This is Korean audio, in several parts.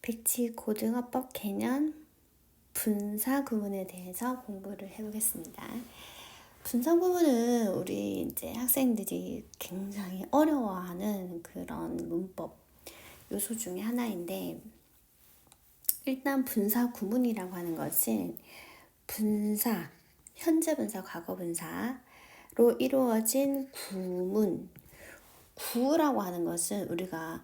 배치 고등어법 개념 분사 구문에 대해서 공부를 해보겠습니다. 분사 구문은 우리 이제 학생들이 굉장히 어려워하는 그런 문법 요소 중에 하나인데, 일단 분사 구문이라고 하는 것은 분사, 현재 분사, 과거 분사로 이루어진 구문. 구라고 하는 것은 우리가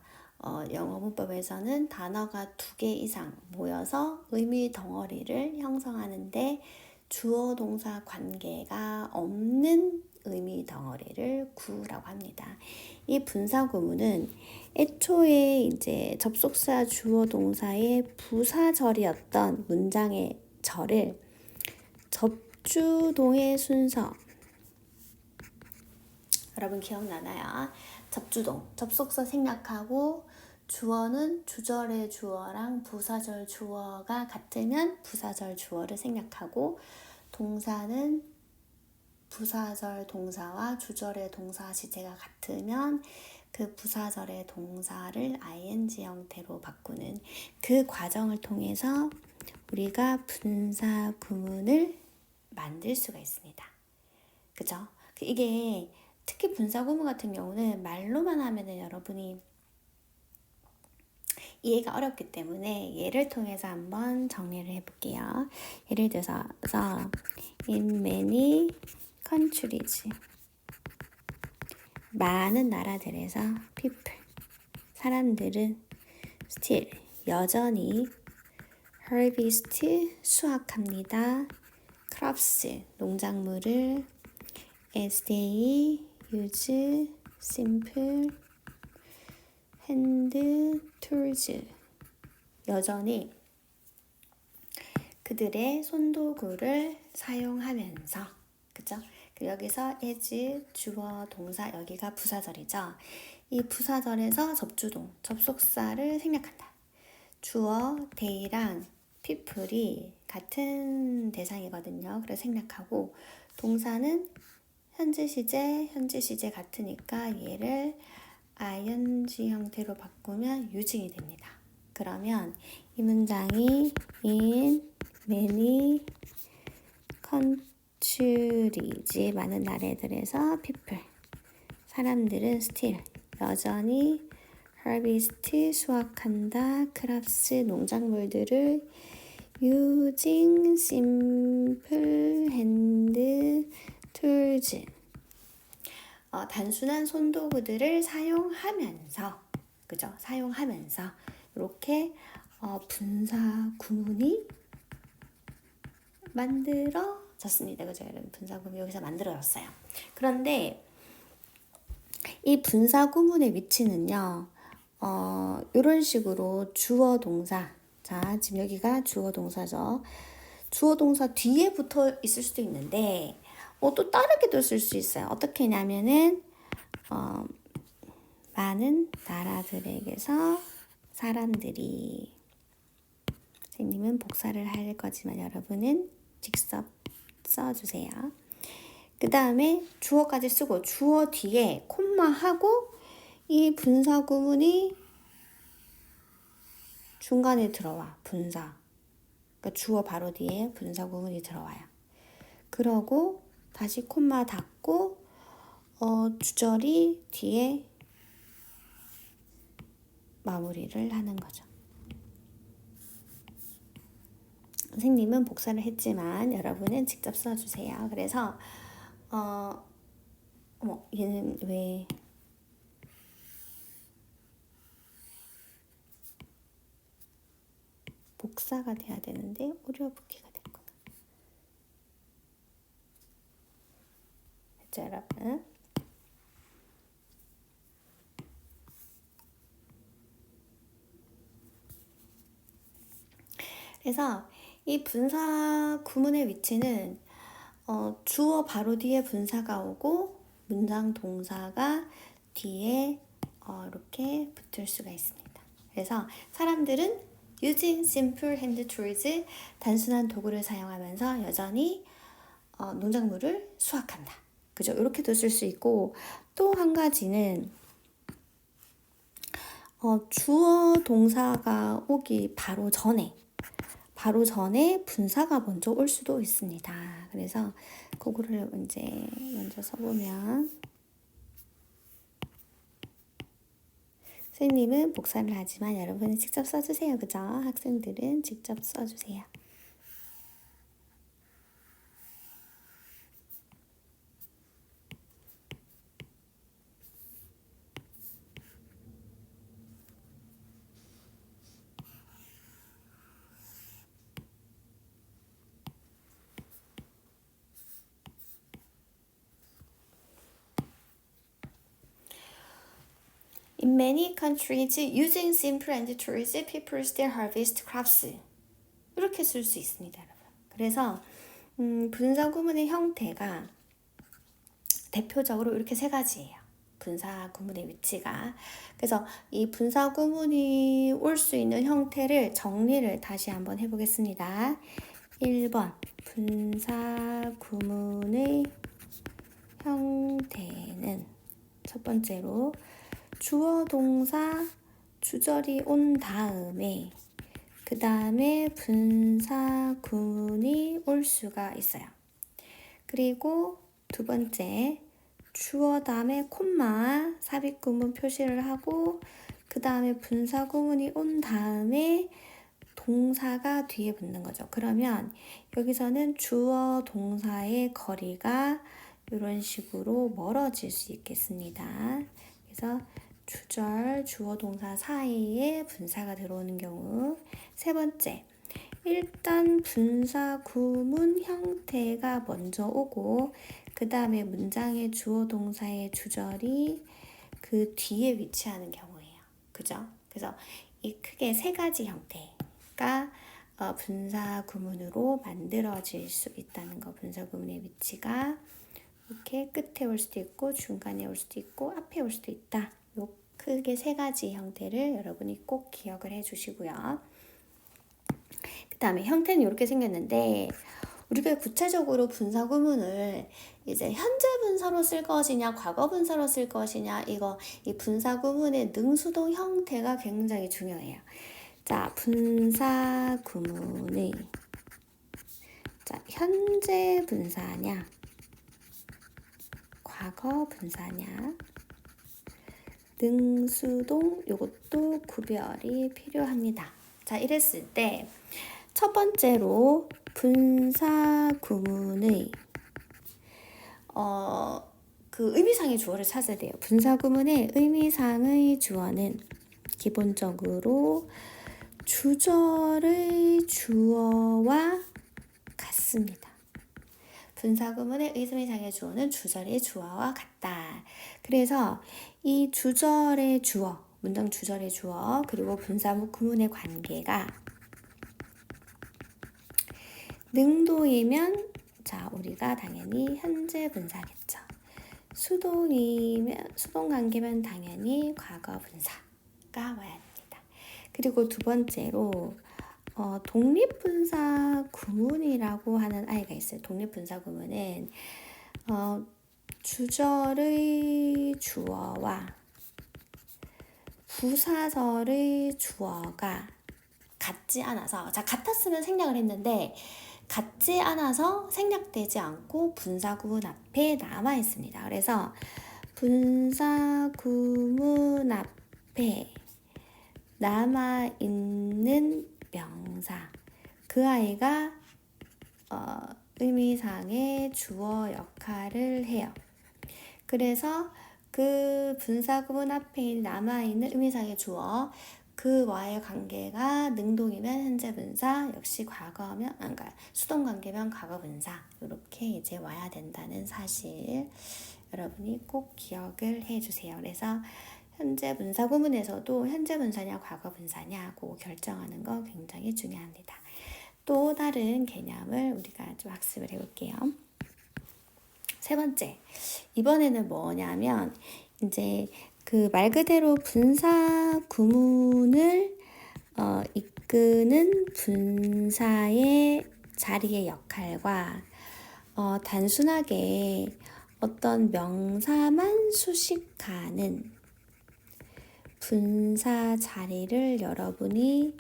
영어 문법에서는 단어가 2개 이상 모여서 의미 덩어리를 형성하는데 주어 동사 관계가 없는 의미 덩어리를 구라고 합니다. 이 분사 구문은 애초에 이제 접속사 주어 동사의 부사절이었던 문장의 절을 접주동의 순서, 여러분 기억나나요? 접주동, 접속사 생략하고 주어는 주절의 주어랑 부사절 주어가 같으면 부사절 주어를 생략하고, 동사는 부사절 동사와 주절의 동사 지체가 같으면 그 부사절의 동사를 ing 형태로 바꾸는 그 과정을 통해서 우리가 분사 구문을 만들 수가 있습니다. 그죠? 이게 특히 분사 구문 같은 경우는 말로만 하면은 여러분이 이해가 어렵기 때문에 예를 통해서 한번 정리를 해볼게요. 예를 들어서 in many countries, 많은 나라들에서 people, 사람들은 still, 여전히 harvest, 수확합니다. crops, 농작물을 as they use simple hand tools, 여전히 그들의 손도구를 사용하면서, 그죠? 여기서 as 주어 동사, 여기가 부사절이죠. 이 부사절에서 접주동, 접속사를 생략한다. 주어 they랑 people이 같은 대상이거든요. 그래서 생략하고, 동사는 현재 시제 같으니까 얘를 ing 형태로 바꾸면 using이 됩니다. 그러면 이 문장이 in many countries, 많은 나라들에서 people, 사람들은 still, 여전히 harvest, 수확한다. crops, 농작물들을 using simple hand tools, 단순한 손도구들을 사용하면서, 그죠? 사용하면서 이렇게 분사 구문이 만들어졌습니다. 그죠? 여러분, 분사 구문이 여기서 만들어졌어요. 그런데 이 분사 구문의 위치는요, 이런 식으로 주어 동사, 자, 지금 여기가 주어 동사죠. 주어 동사 뒤에 붙어 있을 수도 있는데 또 다르게도 쓸 수 있어요. 어떻게 하냐면은 많은 나라들에게서 사람들이, 선생님은 복사를 할 거지만 여러분은 직접 써주세요. 그 다음에 주어까지 쓰고 주어 뒤에 콤마하고 이 분사 구문이 중간에 들어와. 분사, 그러니까 주어 바로 뒤에 분사 구문이 들어와요. 그러고 다시 콤마 닫고 주절이 뒤에 마무리를 하는 거죠. 선생님은 복사를 했지만 여러분은 직접 써주세요. 그래서 얘는 왜 복사가 돼야 되는데 오려붙기가 됐구나. 됐죠, 여러분? 그래서 이 분사 구문의 위치는 주어 바로 뒤에 분사가 오고 문장 동사가 뒤에 이렇게 붙을 수가 있습니다. 그래서 사람들은 using simple hand tools, 단순한 도구를 사용하면서 여전히 농작물을 수확한다. 그죠? 이렇게도 쓸 수 있고, 또 한 가지는 주어 동사가 오기 바로 전에 분사가 먼저 올 수도 있습니다. 그래서 그거를 이제 먼저 써보면 선생님은 복사를 하지만 여러분은 직접 써주세요. 그죠? 학생들은 직접 써주세요. In many countries, using simple and tools, people still harvest crops. 이렇게 쓸 수 있습니다, 여러분. 그래서 분사 구문의 형태가 대표적으로 이렇게 세 가지예요. 분사 구문의 위치가. 그래서 이 분사 구문이 올 수 있는 형태를 정리를 다시 한번 해보겠습니다. 1번 분사 구문의 형태는 첫 번째로 주어 동사 주절이 온 다음에 그 다음에 분사 구문이 올 수가 있어요. 그리고 두 번째 주어 다음에 콤마 삽입 구문 표시를 하고 그 다음에 분사 구문이 온 다음에 동사가 뒤에 붙는 거죠. 그러면 여기서는 주어 동사의 거리가 이런 식으로 멀어질 수 있겠습니다. 그래서 주절, 주어 동사 사이에 분사가 들어오는 경우. 세 번째, 일단 분사 구문 형태가 먼저 오고 그 다음에 문장의 주어 동사의 주절이 그 뒤에 위치하는 경우예요. 그죠? 그래서 이 크게 세 가지 형태가 분사 구문으로 만들어질 수 있다는 거. 분사 구문의 위치가 이렇게 끝에 올 수도 있고 중간에 올 수도 있고 앞에 올 수도 있다. 요 크게 세 가지 형태를 여러분이 꼭 기억을 해 주시고요. 그 다음에 형태는 이렇게 생겼는데 우리가 구체적으로 분사 구문을 이제 현재 분사로 쓸 것이냐 과거 분사로 쓸 것이냐 이 분사 구문의 능수동 형태가 굉장히 중요해요. 자, 분사 구문의 현재 분사냐 과거 분사냐 능수동 요것도 구별이 필요합니다. 자, 이랬을 때 첫 번째로 분사 구문의 그 의미상의 주어를 찾아야 돼요. 분사 구문의 의미상의 주어는 기본적으로 주절의 주어와 같습니다. 분사 구문의 의미상의 주어는 주절의 주어와 같다. 그래서 이 주절의 주어, 문장 주절의 주어 그리고 분사 구문의 관계가 능동이면 자 우리가 당연히 현재 분사겠죠. 수동이면 수동 관계면 당연히 과거 분사가 와야 됩니다. 그리고 두 번째로 독립분사 구문이라고 하는 아이가 있어요. 독립분사 구문은 주절의 주어와 부사절의 주어가 같지 않아서 자 같았으면 생략을 했는데 같지 않아서 생략되지 않고 분사 구문 앞에 남아 있습니다. 그래서 분사 구문 앞에 남아 있는 명사 그 아이가 의미상의 주어 역할을 해요. 그래서 그 분사 구문 앞에 남아있는 의미상의 주어 그와의 관계가 능동이면 현재 분사 역시 과거면 그러니까 수동 관계면 과거 분사 이렇게 이제 와야 된다는 사실 여러분이 꼭 기억을 해주세요. 그래서 현재 분사 구문에서도 현재 분사냐 과거 분사냐 그거 결정하는 거 굉장히 중요합니다. 또 다른 개념을 우리가 좀 학습을 해볼게요. 세 번째, 이번에는 뭐냐면 이제 그 말 그대로 분사 구문을 이끄는 분사의 자리의 역할과 단순하게 어떤 명사만 수식하는 분사 자리를 여러분이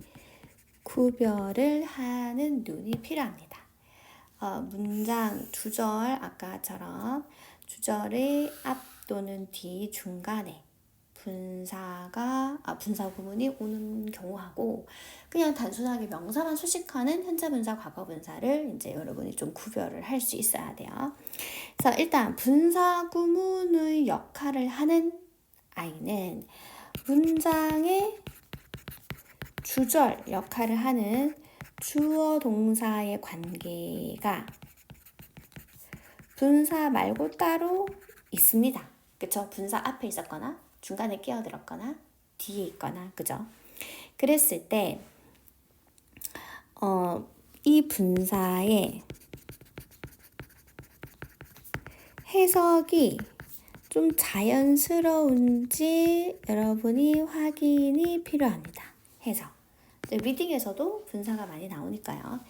구별을 하는 눈이 필요합니다. 문장 주절 아까처럼 주절의 앞 또는 뒤 중간에 분사 구문이 오는 경우하고 그냥 단순하게 명사만 수식하는 현재 분사, 과거 분사를 이제 여러분이 좀 구별을 할 수 있어야 돼요. 그래서 일단 분사 구문의 역할을 하는 아이는 문장의 주절 역할을 하는 주어 동사의 관계가 분사 말고 따로 있습니다. 그쵸? 분사 앞에 있었거나 중간에 끼어들었거나 뒤에 있거나 그죠? 그랬을 때 이 분사의 해석이 좀 자연스러운지 여러분이 확인이 필요합니다. 해석. 리딩에서도 분사가 많이 나오니까요.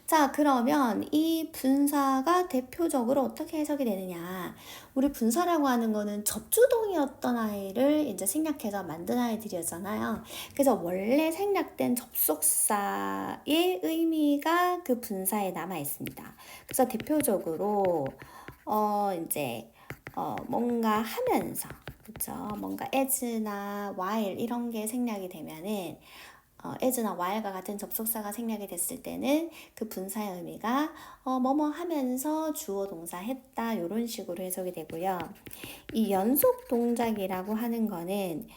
자, 그러면 이 분사가 대표적으로 어떻게 해석이 되느냐. 우리 분사라고 하는 거는 접주동이었던 아이를 이제 생략해서 만든 아이들이었잖아요. 그래서 원래 생략된 접속사의 의미가 그 분사에 남아 있습니다. 그래서 대표적으로, 뭔가 하면서, 그쵸? 뭔가 as나 while 이런 게 생략이 되면은, as나 while과 같은 접속사가 생략이 됐을 때는 그 분사의 의미가 뭐뭐 하면서 주어 동사 했다 이런 식으로 해석이 되고요. 이 연속 동작이라고 하는 거는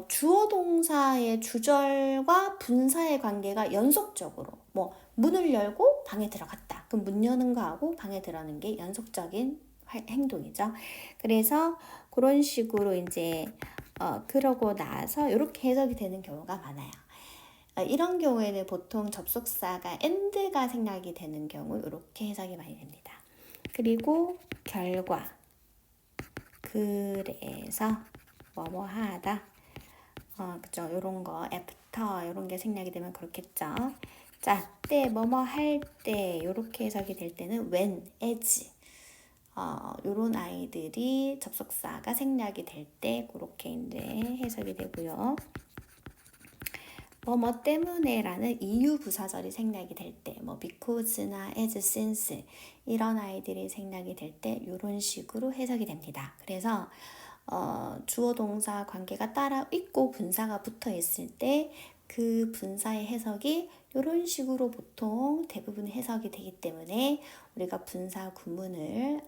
주어 동사의 주절과 분사의 관계가 연속적으로 뭐 문을 열고 방에 들어갔다. 그럼 문 여는 거하고 방에 들어가는 게 연속적인 행동이죠. 그래서 그런 식으로 이제 그러고 나서 이렇게 해석이 되는 경우가 많아요. 이런 경우에는 보통 접속사가 and가 생략이 되는 경우 이렇게 해석이 많이 됩니다. 그리고 결과 그래서 뭐뭐 하다 그죠? 요런 거 after 요런 게 생략이 되면 그렇겠죠. 자, 때 뭐뭐 할 때 요렇게 해석이 될 때는 when, as 요런 아이들이 접속사가 생략이 될 때 그렇게 이제 해석이 되고요. 뭐 때문에 라는 이유 부사절이 생략이 될 때, 뭐 because나 as, since 이런 아이들이 생략이 될 때 이런 식으로 해석이 됩니다. 그래서 주어 동사 관계가 따라 있고 분사가 붙어 있을 때 그 분사의 해석이 이런 식으로 보통 대부분 해석이 되기 때문에 우리가 분사 구문을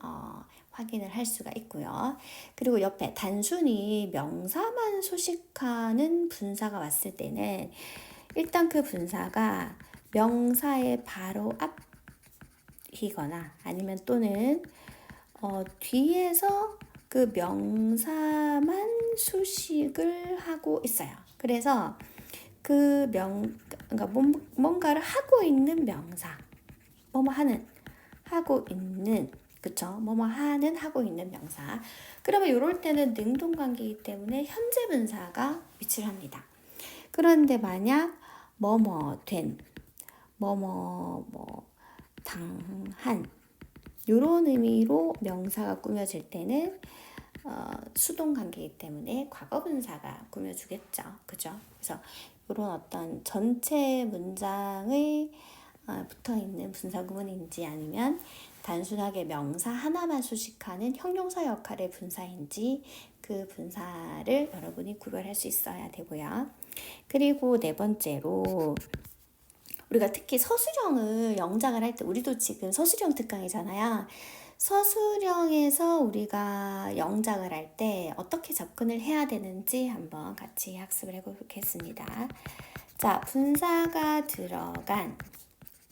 확인을 할 수가 있고요. 그리고 옆에 단순히 명사만 수식하는 분사가 왔을 때는 일단 그 분사가 명사의 바로 앞이거나 아니면 또는 뒤에서 그 명사만 수식을 하고 있어요. 그래서 그러니까 뭔가를 하고 있는 명사, 뭐뭐 하는, 하고 있는, 그쵸? 뭐뭐 하는, 하고 있는 명사. 그러면 이럴 때는 능동관계이기 때문에 현재 분사가 위치를 합니다. 그런데 만약 뭐뭐 된, 뭐뭐 당한 이런 의미로 명사가 꾸며질 때는 수동 관계이기 때문에 과거 분사가 꾸며주겠죠. 그죠? 그래서 이런 어떤 전체 문장의 붙어있는 분사 구문인지 아니면 단순하게 명사 하나만 수식하는 형용사 역할의 분사인지 그 분사를 여러분이 구별할 수 있어야 되고요. 그리고 네 번째로 우리가 특히 서술형을 영작을 할 때 우리도 지금 서술형 특강이잖아요. 서술형에서 우리가 영작을 할 때 어떻게 접근을 해야 되는지 한번 같이 학습을 해보겠습니다. 자, 분사가 들어간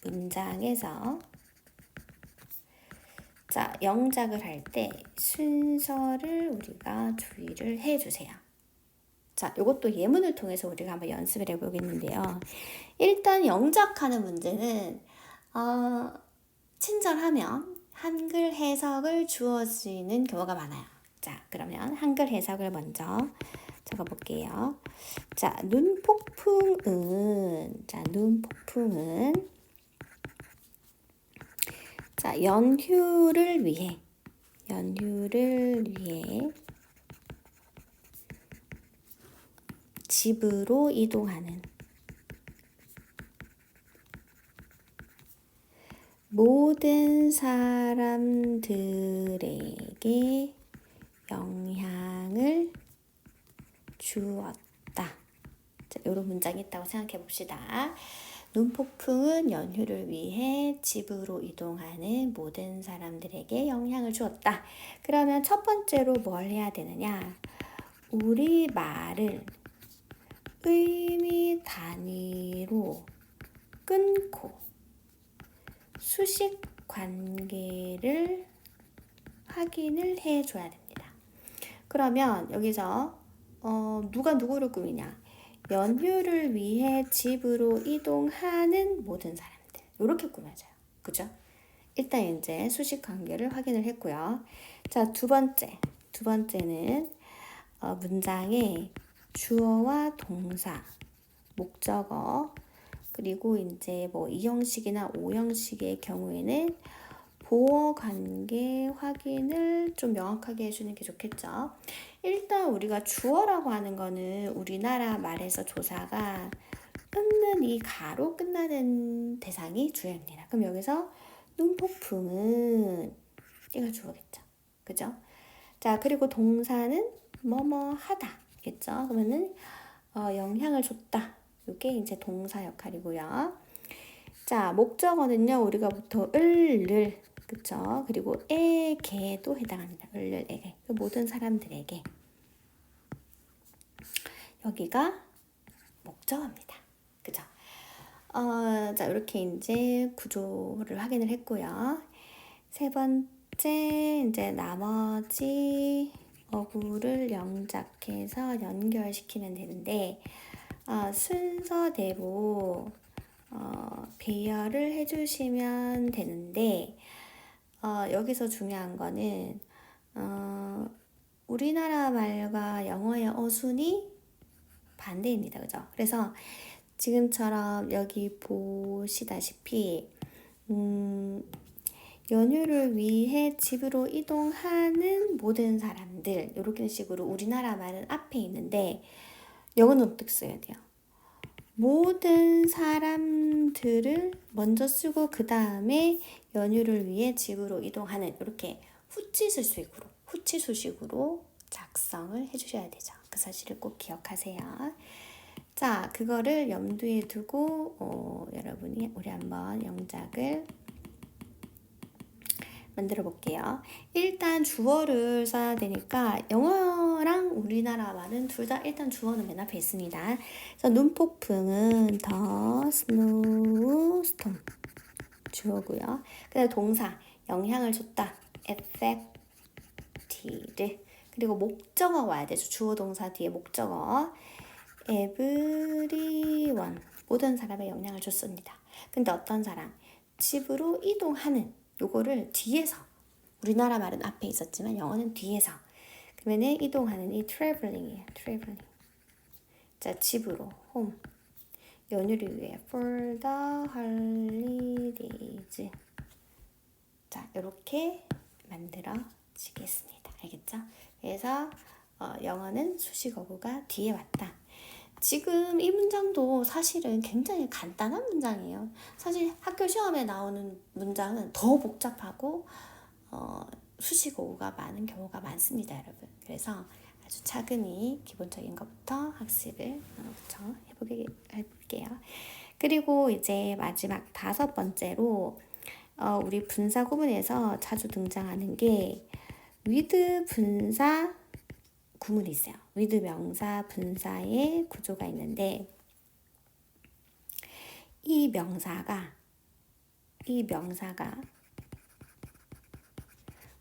문장에서 자, 영작을 할 때 순서를 우리가 주의를 해주세요. 자, 이것도 예문을 통해서 우리가 한번 연습을 해보겠는데요. 일단 영작하는 문제는 친절하면 한글 해석을 주어지는 경우가 많아요. 자, 그러면 한글 해석을 먼저 적어볼게요. 자, 눈폭풍은 자, 연휴를 위해 집으로 이동하는 모든 사람들에게 영향을 주었다. 자, 이런 문장이 있다고 생각해 봅시다. 눈폭풍은 연휴를 위해 집으로 이동하는 모든 사람들에게 영향을 주었다. 그러면 첫 번째로 뭘 해야 되느냐? 우리 말을 의미 단위로 끊고 수식 관계를 확인을 해줘야 됩니다. 그러면 여기서 누가 누구를 꾸미냐? 연휴를 위해 집으로 이동하는 모든 사람들. 이렇게 꾸며져요. 그죠? 일단 이제 수식 관계를 확인을 했고요. 자, 두 번째는 문장의 주어와 동사, 목적어, 그리고 이제 뭐 2형식이나 5형식의 경우에는 보어 관계 확인을 좀 명확하게 해주는 게 좋겠죠. 일단 우리가 주어라고 하는 거는 우리나라 말에서 조사가 끊는 이 가로 끝나는 대상이 주어입니다. 그럼 여기서 눈폭풍은 얘가 주어겠죠. 그죠? 자, 그리고 동사는 뭐뭐 하다 겠죠. 그러면은 영향을 줬다. 이게 이제 동사 역할이고요. 자, 목적어는요. 우리가 보통 을, 그쵸? 그리고 에게도 해당합니다. 을, 에게. 모든 사람들에게. 여기가 목적어입니다. 그죠? 자, 이렇게 이제 구조를 확인을 했고요. 세 번째, 이제 나머지 어구를 영작해서 연결시키면 되는데, 순서대로 배열을 해주시면 되는데, 여기서 중요한 거는 우리나라 말과 영어의 어순이 반대입니다. 그죠? 그래서 지금처럼 여기 보시다시피 연휴를 위해 집으로 이동하는 모든 사람들 이렇게 식으로 우리나라 말은 앞에 있는데 영어는 어떻게 써야 돼요? 모든 사람들을 먼저 쓰고 그 다음에 연휴를 위해 집으로 이동하는 이렇게 후치수식으로 작성을 해주셔야 되죠. 그 사실을 꼭 기억하세요. 자, 그거를 염두에 두고 여러분이 우리 한번 영작을 만들어 볼게요. 일단 주어를 써야 되니까 영어랑 우리나라 말은 둘 다 일단 주어는 맨 앞에 있습니다. 그래서 눈폭풍은 the snowstorm 주어고요. 그다음 동사 영향을 줬다 affected 그리고 목적어 와야 되죠. 주어 동사 뒤에 목적어 everyone 모든 사람에 영향을 줬습니다. 근데 어떤 사람 집으로 이동하는 요거를 뒤에서 우리나라 말은 앞에 있었지만 영어는 뒤에서 그러면은 이동하는 이 traveling이에요. traveling. 자, 집으로 home. 연휴를 위해 for the holidays. 자, 이렇게 만들어지겠습니다. 알겠죠? 그래서 영어는 수식어구가 뒤에 왔다. 지금 이 문장도 사실은 굉장히 간단한 문장이에요. 사실 학교 시험에 나오는 문장은 더 복잡하고 수식어구가 많은 경우가 많습니다, 여러분. 그래서 아주 차근히 기본적인 것부터 학습을 해볼게요. 그리고 이제 마지막 5번째로 우리 분사 구문에서 자주 등장하는 게 with 분사 구문이 있어요. with 명사 분사의 구조가 있는데 이 명사가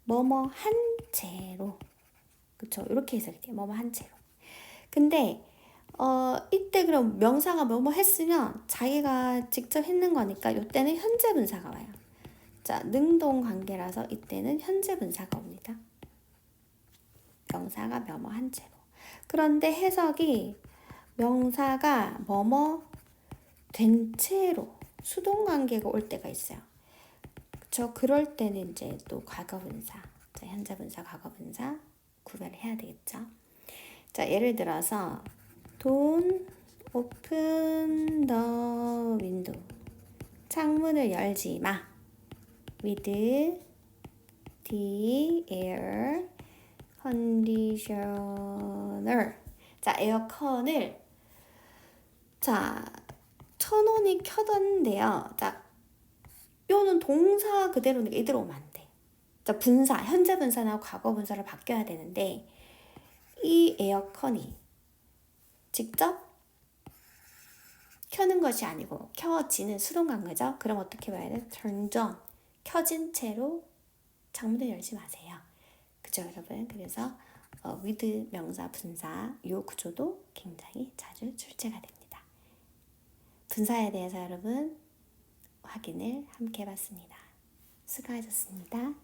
뭐뭐 한 채로 그쵸? 이렇게 해석이 돼요. 뭐뭐 한 채로. 근데 이때 그럼 명사가 뭐뭐 했으면 자기가 직접 했는 거니까 이때는 현재 분사가 와요. 자, 능동 관계라서 이때는 현재 분사가 옵니다. 명사가 뭐뭐 한 채로. 그런데 해석이 명사가 뭐뭐 된 채로 수동 관계가 올 때가 있어요. 그쵸? 그럴 때는 이제 또 과거분사, 자, 현재분사, 과거분사 구별을 해야 되겠죠. 자, 예를 들어서 Don't open the window. 창문을 열지 마. With the air conditioner. 자, 에어컨을 천원이 켜뒀는데요. 자, 요는 동사 그대로니까 이대로 오면 안 돼. 자, 분사, 현재 분사나 과거 분사로 바뀌어야 되는데 이 에어컨이 직접 켜는 것이 아니고 켜지는 수동관계죠. 그럼 어떻게 봐야 돼? Turned on. 켜진 채로 창문을 열지 마세요. 그죠, 여러분? 그래서 with 명사, 분사 요 구조도 굉장히 자주 출제가 됩니다. 분사에 대해서 여러분 확인을 함께 해봤습니다. 수고하셨습니다.